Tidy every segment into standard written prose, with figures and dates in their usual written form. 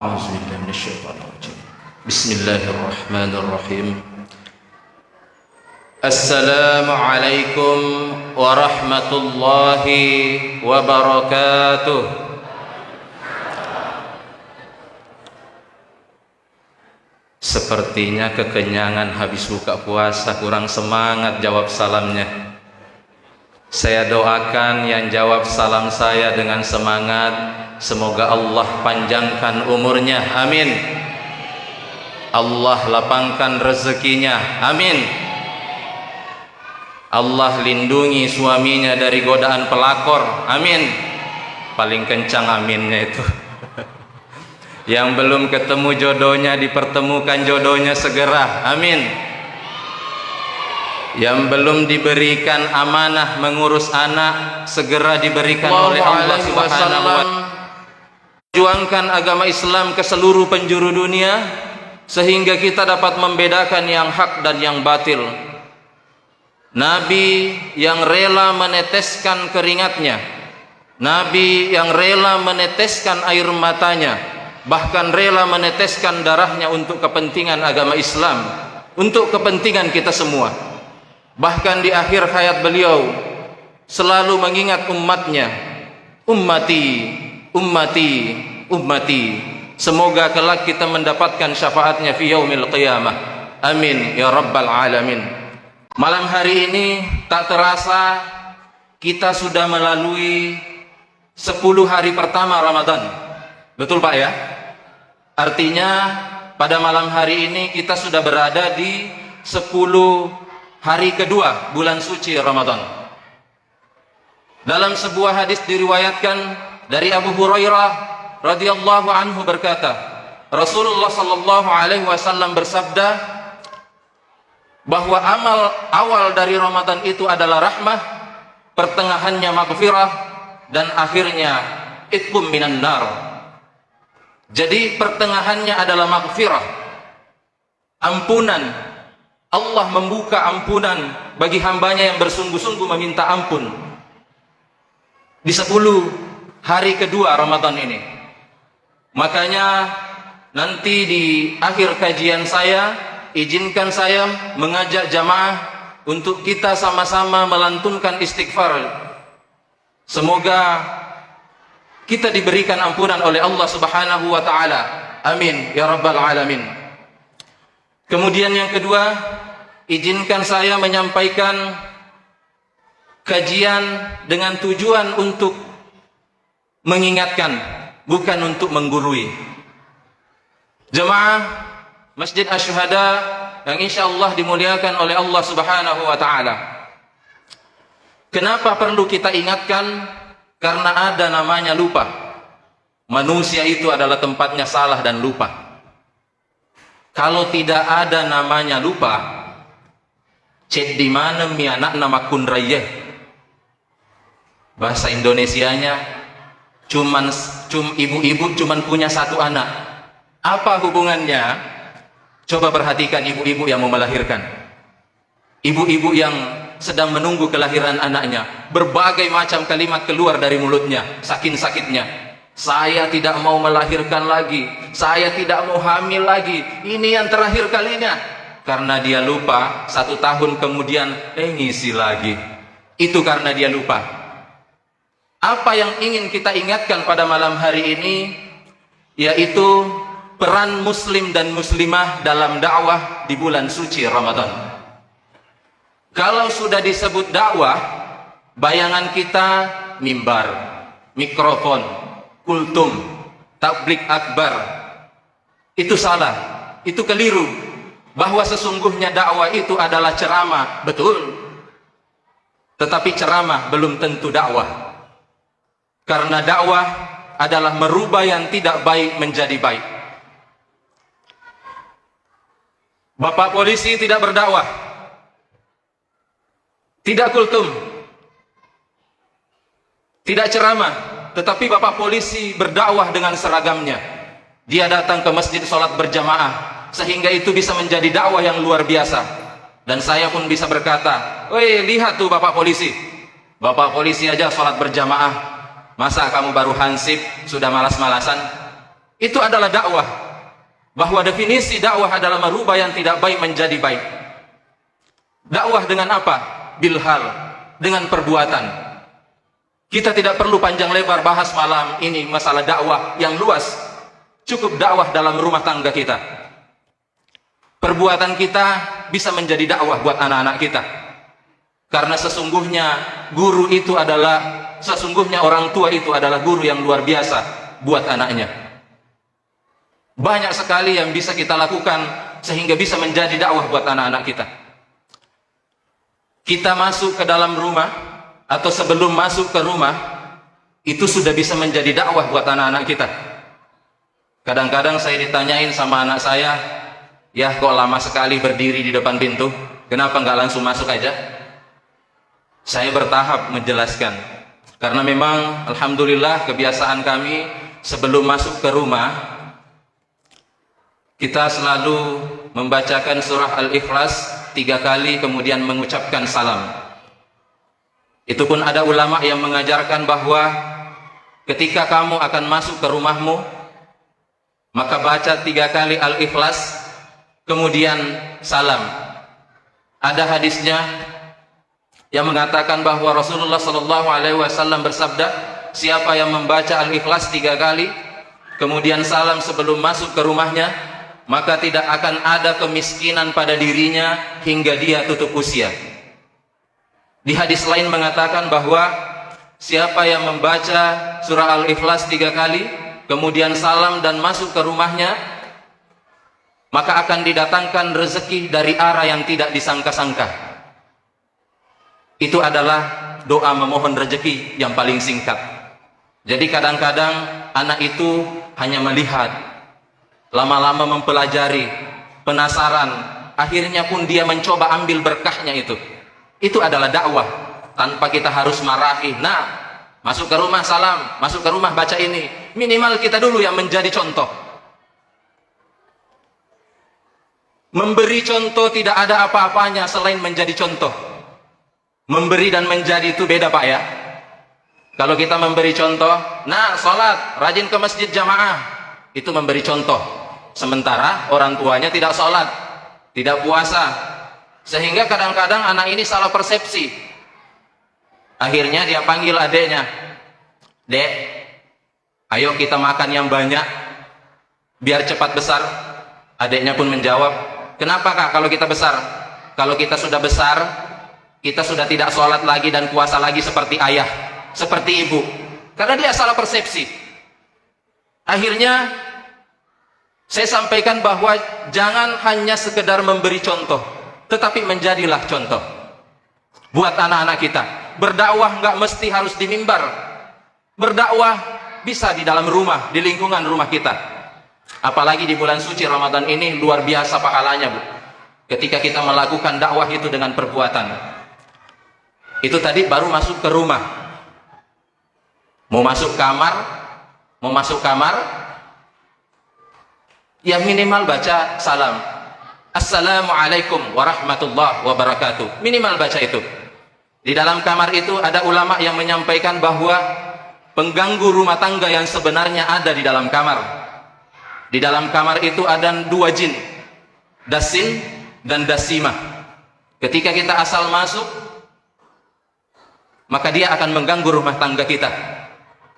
أعوذ بالله من الشيطان الرجيم بسم الله الرحمن الرحيم السلام عليكم ورحمة الله وبركاته. Sepertinya kekenyangan habis buka puasa, kurang semangat jawab salamnya. Saya doakan yang jawab salam saya dengan semangat, semoga Allah panjangkan umurnya, amin. Allah lapangkan rezekinya, amin. Allah lindungi suaminya dari godaan pelakor, amin. Paling kencang aminnya itu. Yang belum ketemu jodohnya dipertemukan jodohnya segera, amin. Yang belum diberikan amanah mengurus anak segera diberikan oleh Allah Subhanahu wa ta'ala. Perjuangkan agama Islam ke seluruh penjuru dunia sehingga kita dapat membedakan yang hak dan yang batil. Nabi yang rela meneteskan keringatnya, Nabi yang rela meneteskan air matanya, bahkan rela meneteskan darahnya untuk kepentingan agama Islam, untuk kepentingan kita semua. Bahkan di akhir hayat beliau selalu mengingat umatnya, ummati, ummati, ummati. Semoga kelak kita mendapatkan syafaatnya fi yaumil qiyamah, amin ya rabbal alamin. Malam hari ini tak terasa kita sudah melalui 10 hari pertama Ramadan. Betul Pak ya? Artinya pada malam hari ini kita sudah berada di 10 hari kedua bulan suci Ramadan. Dalam sebuah hadis diriwayatkan dari Abu Hurairah radhiyallahu anhu berkata, Rasulullah sallallahu alaihi wasallam bersabda bahwa amal awal dari Ramadan itu adalah rahmah, pertengahannya maghfirah, dan akhirnya itqum minan nar. Jadi pertengahannya adalah maghfirah, ampunan. Allah membuka ampunan bagi hambanya yang bersungguh-sungguh meminta ampun di 10 hari kedua Ramadan ini. Makanya nanti di akhir kajian saya, izinkan saya mengajak jamaah untuk kita sama-sama melantunkan istighfar. Semoga kita diberikan ampunan oleh Allah Subhanahu wa ta'ala, amin ya rabbal alamin. Kemudian yang kedua, izinkan saya menyampaikan kajian dengan tujuan untuk mengingatkan, bukan untuk menggurui. Jemaah Masjid Asy-Syuhada yang insyaallah dimuliakan oleh Allah Subhanahu wa ta'ala. Kenapa perlu kita ingatkan? Karena ada namanya lupa. Manusia itu adalah tempatnya salah dan lupa. Kalau tidak ada namanya lupa, cek di mana mi anak nama kunrayeh. Bahasa Indonesianya, ibu-ibu cuman punya satu anak. Apa hubungannya? Coba perhatikan ibu-ibu yang mau melahirkan. Ibu-ibu yang sedang menunggu kelahiran anaknya, berbagai macam kalimat keluar dari mulutnya, saking sakitnya. Saya tidak mau melahirkan lagi, saya tidak mau hamil lagi, ini yang terakhir kalinya. Karena dia lupa, 1 tahun kemudian ngisi lagi. Itu karena dia lupa. Apa yang ingin kita ingatkan pada malam hari ini, yaitu peran muslim dan muslimah dalam dakwah di bulan suci Ramadan. Kalau sudah disebut dakwah, bayangan kita mimbar, mikrofon, kultum, tablik akbar. Itu salah, itu keliru. Bahwa sesungguhnya dakwah itu adalah ceramah, betul. Tetapi ceramah belum tentu dakwah. Karena dakwah adalah merubah yang tidak baik menjadi baik. Bapak polisi tidak berdakwah, tidak kultum, tidak ceramah, tetapi bapak polisi berdakwah dengan seragamnya. Dia datang ke masjid sholat berjamaah, sehingga itu bisa menjadi dakwah yang luar biasa. Dan saya pun bisa berkata, woi lihat tuh bapak polisi aja sholat berjamaah. Masa kamu baru hansip sudah malas-malasan? Itu adalah dakwah. Bahwa definisi dakwah adalah merubah yang tidak baik menjadi baik. Dakwah dengan apa? Bilhal, dengan perbuatan. Kita tidak perlu panjang lebar bahas malam ini masalah dakwah yang luas. Cukup dakwah dalam rumah tangga kita. Perbuatan kita bisa menjadi dakwah buat anak-anak kita. Karena sesungguhnya guru itu adalah, sesungguhnya orang tua itu adalah guru yang luar biasa buat anaknya. Banyak sekali yang bisa kita lakukan sehingga bisa menjadi dakwah buat anak-anak kita. Kita masuk ke dalam rumah atau sebelum masuk ke rumah itu sudah bisa menjadi dakwah buat anak-anak kita. Kadang-kadang saya ditanyain sama anak saya, ya kok lama sekali berdiri di depan pintu, kenapa nggak langsung masuk aja? Saya bertahap menjelaskan, karena memang alhamdulillah kebiasaan kami sebelum masuk ke rumah kita selalu membacakan surah Al-Ikhlas 3 kali kemudian mengucapkan salam. Itu pun ada ulama yang mengajarkan bahwa ketika kamu akan masuk ke rumahmu, maka baca 3 kali Al-Ikhlas kemudian salam. Ada hadisnya yang mengatakan bahwa Rasulullah SAW bersabda, siapa yang membaca Al-Ikhlas 3 kali kemudian salam sebelum masuk ke rumahnya, maka tidak akan ada kemiskinan pada dirinya hingga dia tutup usia. Di hadis lain mengatakan bahwa siapa yang membaca surah Al-Ikhlas 3 kali kemudian salam dan masuk ke rumahnya, maka akan didatangkan rezeki dari arah yang tidak disangka-sangka. Itu adalah doa memohon rezeki yang paling singkat. Jadi kadang-kadang anak itu hanya melihat, lama-lama mempelajari, penasaran, akhirnya pun dia mencoba ambil berkahnya itu. Itu adalah dakwah tanpa kita harus marahi. Nah, masuk ke rumah salam, masuk ke rumah baca ini. Minimal kita dulu yang menjadi contoh. Memberi contoh tidak ada apa-apanya selain menjadi contoh. Memberi dan menjadi itu beda, Pak, ya. Kalau kita memberi contoh, nah sholat, rajin ke masjid jamaah, itu memberi contoh. Sementara orang tuanya tidak sholat, tidak puasa, sehingga kadang-kadang anak ini salah persepsi. Akhirnya dia panggil adeknya, dek, ayo kita makan yang banyak biar cepat besar. Adeknya pun menjawab, kenapa kak kalau kita besar? Kalau kita sudah besar, kita sudah tidak sholat lagi dan puasa lagi seperti ayah, seperti ibu. Karena dia salah persepsi. Akhirnya saya sampaikan bahwa jangan hanya sekedar memberi contoh, tetapi menjadilah contoh buat anak-anak kita. Berdakwah nggak mesti harus di mimbar. Berdakwah bisa di dalam rumah, di lingkungan rumah kita. Apalagi di bulan suci Ramadan ini luar biasa pahalanya, Bu. Ketika kita melakukan dakwah itu dengan perbuatan. Itu tadi baru masuk ke rumah. Mau masuk kamar, ya minimal baca salam. Assalamualaikum warahmatullahi wabarakatuh. Minimal baca itu. Di dalam kamar itu ada ulama yang menyampaikan bahwa pengganggu rumah tangga yang sebenarnya ada di dalam kamar. Di dalam kamar itu ada 2 jin, dasin dan dasimah. Ketika kita asal masuk, maka dia akan mengganggu rumah tangga kita.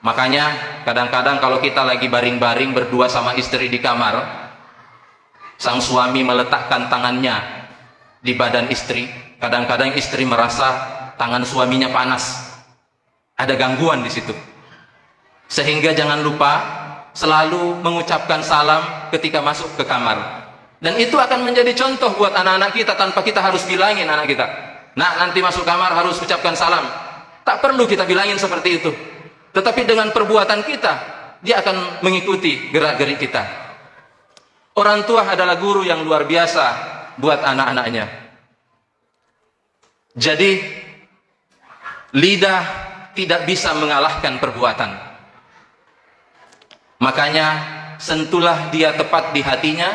Makanya kadang-kadang kalau kita lagi baring-baring berdua sama istri di kamar, sang suami meletakkan tangannya di badan istri, kadang-kadang istri merasa tangan suaminya panas. Ada gangguan di situ. Sehingga jangan lupa selalu mengucapkan salam ketika masuk ke kamar. Dan itu akan menjadi contoh buat anak-anak kita tanpa kita harus bilangin anak kita. Nah, nanti masuk kamar harus ucapkan salam. Tak perlu kita bilangin seperti itu. Tetapi dengan perbuatan kita, dia akan mengikuti gerak-gerik kita. Orang tua adalah guru yang luar biasa buat anak-anaknya. Jadi, lidah tidak bisa mengalahkan perbuatan. Makanya, sentuhlah dia tepat di hatinya,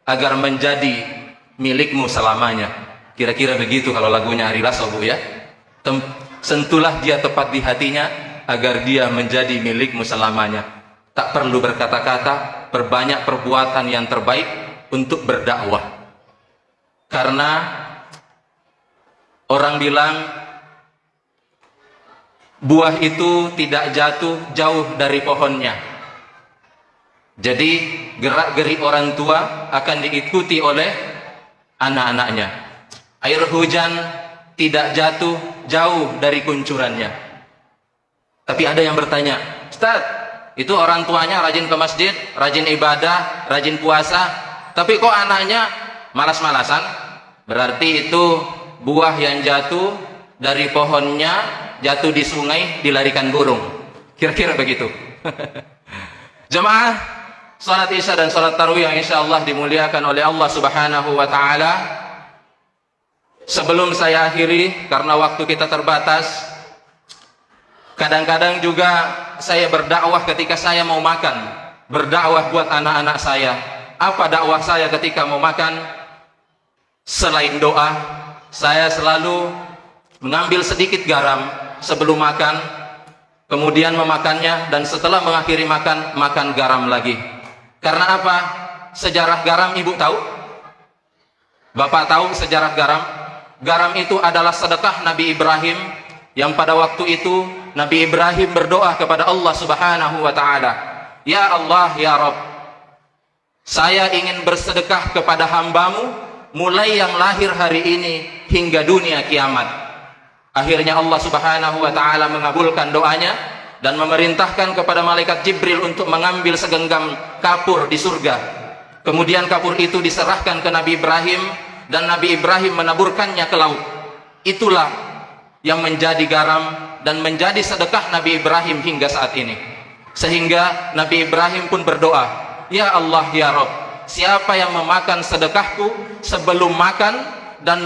agar menjadi milikmu selamanya. Kira-kira begitu kalau lagunya Ari Lasso, Bu, ya. Sentuhlah dia tepat di hatinya, agar dia menjadi milikmu selamanya. tak perlu berkata-kata, perbanyak perbuatan yang terbaik untuk berdakwah. Karena orang bilang buah itu tidak jatuh jauh dari pohonnya. Jadi gerak-gerik orang tua akan diikuti oleh anak-anaknya. Air hujan tidak jatuh jauh dari kuncurannya. Tapi ada yang bertanya, Ustaz, itu orang tuanya rajin ke masjid, rajin ibadah, rajin puasa, tapi kok anaknya malas-malasan? Berarti itu buah yang jatuh dari pohonnya, jatuh di sungai, dilarikan burung. Kira-kira begitu. Jemaah, salat Isya dan salat tarawih yang insyaallah dimuliakan oleh Allah Subhanahu wa taala. Sebelum saya akhiri, karena waktu kita terbatas, kadang-kadang juga saya berdakwah ketika saya mau makan, berdakwah buat anak-anak saya. Apa dakwah saya ketika mau makan? Selain doa, saya selalu mengambil sedikit garam sebelum makan, kemudian memakannya, dan setelah mengakhiri makan, makan garam lagi. Karena apa? Sejarah garam ibu tahu? Bapak tahu sejarah garam? Garam itu adalah sedekah Nabi Ibrahim, yang pada waktu itu Nabi Ibrahim berdoa kepada Allah Subhanahu wa taala, "Ya Allah, ya Rabb, saya ingin bersedekah kepada hambamu mulai yang lahir hari ini hingga dunia kiamat." Akhirnya Allah Subhanahu wa taala mengabulkan doanya dan memerintahkan kepada malaikat Jibril untuk mengambil segenggam kapur di surga. Kemudian kapur itu diserahkan ke Nabi Ibrahim dan Nabi Ibrahim menaburkannya ke laut. Itulah yang menjadi garam dan menjadi sedekah Nabi Ibrahim hingga saat ini. Sehingga Nabi Ibrahim pun berdoa, "Ya Allah, ya Rabb, siapa yang memakan sedekahku sebelum makan, dan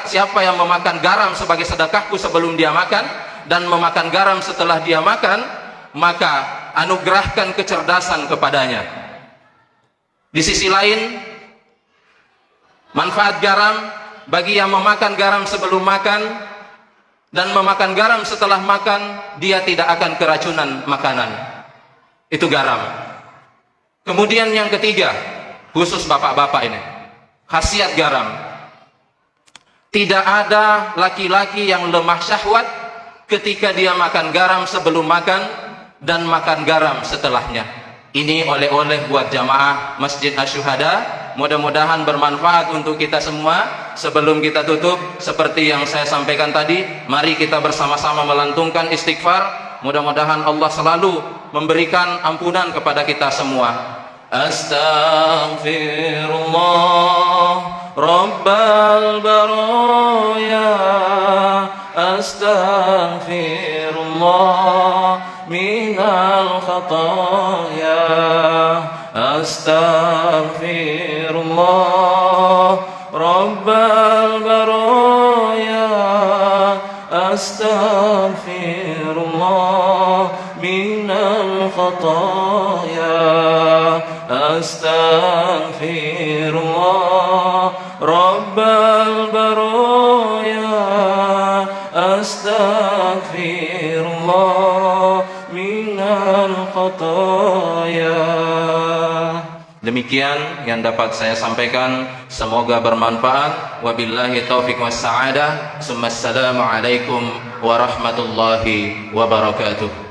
siapa yang memakan garam sebagai sedekahku sebelum dia makan, dan memakan garam setelah dia makan, maka anugerahkan kecerdasan kepadanya." Di sisi lain, manfaat garam bagi yang memakan garam sebelum makan dan memakan garam setelah makan, dia tidak akan keracunan makanan. Itu garam. Kemudian yang ketiga, khusus bapak-bapak ini, khasiat garam. Tidak ada laki-laki yang lemah syahwat ketika dia makan garam sebelum makan dan makan garam setelahnya. Ini oleh-oleh buat jamaah Masjid Asy-Syuhada. Mudah-mudahan bermanfaat untuk kita semua. Sebelum kita tutup, seperti yang saya sampaikan tadi, mari kita bersama-sama melantunkan istighfar. Mudah-mudahan Allah selalu memberikan ampunan kepada kita semua. Astaghfirullah Rabbal baraya, astaghfirullah minal khataya, astaghfirullah Rabbal baraya, astaghfirullah minal khataya, astaghfirullah Rabbal baraya, astaghfirullah minal khataya. Demikian yang dapat saya sampaikan, semoga bermanfaat. Wabillahi taufiq was sa'adah. Assalamualaikum warahmatullahi wabarakatuh.